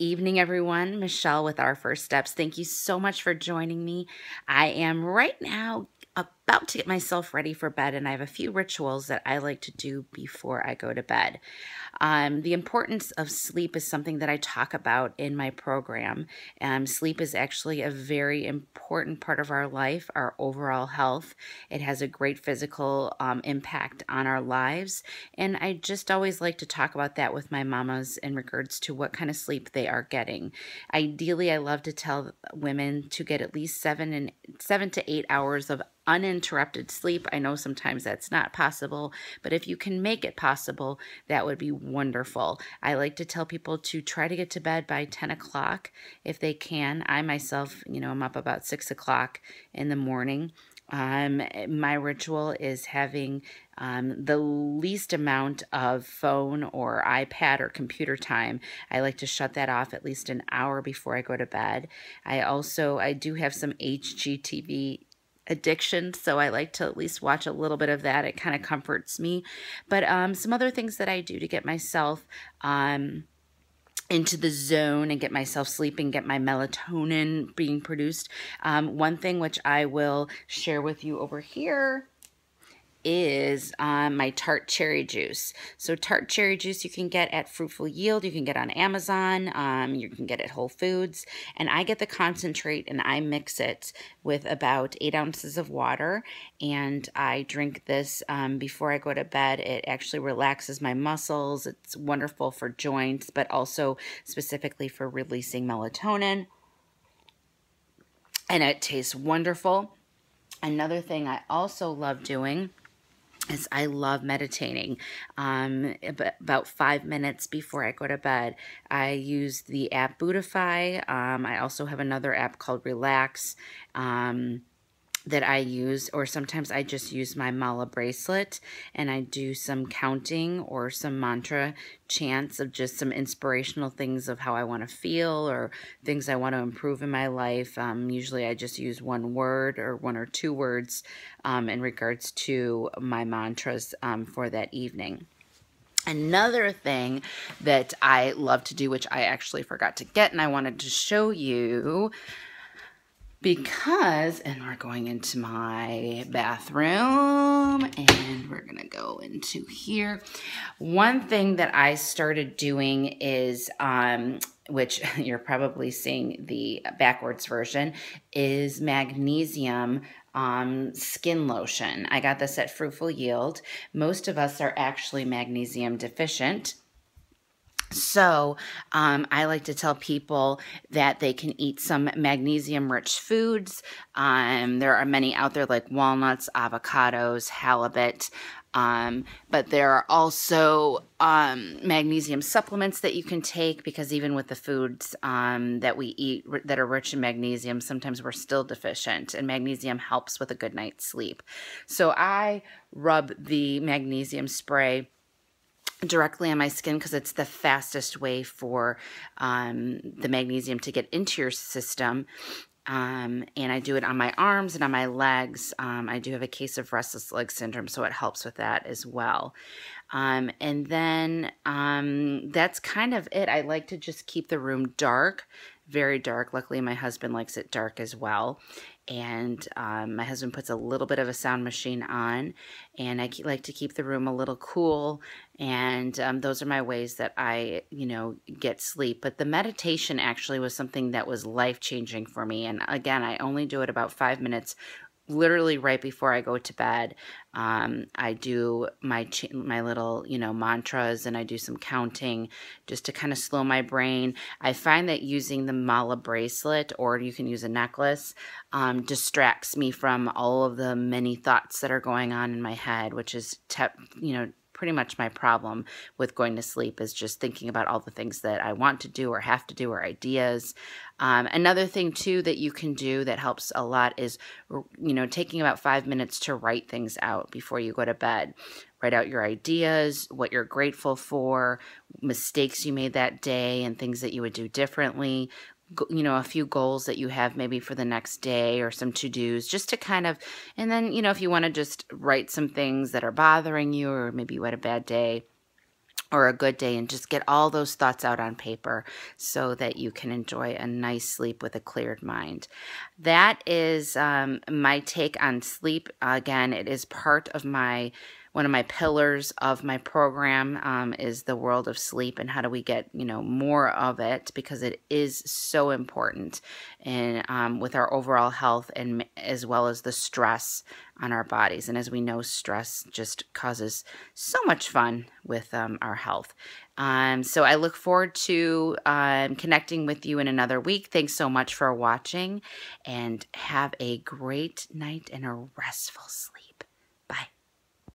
Evening, everyone. Michelle with Our First Steps. Thank you so much for joining me. I am right now about to get myself ready for bed, and I have a few rituals that I like to do before I go to bed. The importance of sleep is something that I talk about in my program. Sleep is actually a very important part of our life, our overall health. It has a great physical impact on our lives. And I just always like to talk about that with my mamas in regards to what kind of sleep they are getting. Ideally, I love to tell women to get at least 7 to 8 hours of uninterrupted sleep. I know sometimes that's not possible, but if you can make it possible, that would be wonderful. I like to tell people to try to get to bed by 10 o'clock if they can. I myself, I'm up about 6 o'clock in the morning. My ritual is having the least amount of phone or iPad or computer time. I like to shut that off at least an hour before I go to bed. I do have some HGTV addiction, so I like to at least watch a little bit of that. It kind of comforts me. But some other things that I do to get myself into the zone and get myself sleeping, get my melatonin being produced. One thing which I will share with you over here is my tart cherry juice. So tart cherry juice you can get at Fruitful Yield, you can get on Amazon, you can get at Whole Foods, and I get the concentrate and I mix it with about 8 ounces of water, and I drink this before I go to bed. It actually relaxes my muscles. It's wonderful for joints, but also specifically for releasing melatonin, and it tastes wonderful. Another thing I also love doing is I love meditating. About 5 minutes before I go to bed, I use the app Buddhify. I also have another app called Relax that I use, or sometimes I just use my mala bracelet and I do some counting or some mantra chants of just some inspirational things of how I want to feel or things I want to improve in my life. Usually I just use one word or one or two words in regards to my mantras for that evening. Another thing that I love to do, which I actually forgot to get and I wanted to show you, and we're going into my bathroom and we're gonna go into here. One thing that I started doing is, which you're probably seeing the backwards version, is magnesium skin lotion. I got this at Fruitful Yield. Most of us are actually magnesium deficient. So I like to tell people that they can eat some magnesium-rich foods. There are many out there like walnuts, avocados, halibut, but there are also magnesium supplements that you can take, because even with the foods that we eat that are rich in magnesium, sometimes we're still deficient, and magnesium helps with a good night's sleep. So I rub the magnesium spray directly on my skin because it's the fastest way for the magnesium to get into your system. And I do it on my arms and on my legs. I do have a case of restless leg syndrome, so it helps with that as well. And then that's kind of it. I like to just keep the room dark, very dark. Luckily, my husband likes it dark as well. And my husband puts a little bit of a sound machine on, and I like to keep the room a little cool. And those are my ways that I, get sleep. But the meditation actually was something that was life-changing for me. And again, I only do it about 5 minutes, literally right before I go to bed. I do my little, mantras, and I do some counting just to kind of slow my brain. I find that using the mala bracelet, or you can use a necklace, distracts me from all of the many thoughts that are going on in my head, which is, pretty much my problem with going to sleep, is just thinking about all the things that I want to do or have to do, or ideas. Another thing too that you can do that helps a lot is, taking about 5 minutes to write things out before you go to bed. Write out your ideas, what you're grateful for, mistakes you made that day, and things that you would do differently. A few goals that you have maybe for the next day, or some to-dos, just to kind of, and then, if you want to just write some things that are bothering you, or maybe you had a bad day, or a good day, and just get all those thoughts out on paper so that you can enjoy a nice sleep with a cleared mind. That is my take on sleep. Again, it is part of one of my pillars of my program is the world of sleep, and how do we get more of it, because it is so important and with our overall health, and as well as the stress on our bodies. And as we know, stress just causes so much fun with our health. So I look forward to connecting with you in another week. Thanks so much for watching, and have a great night and a restful sleep.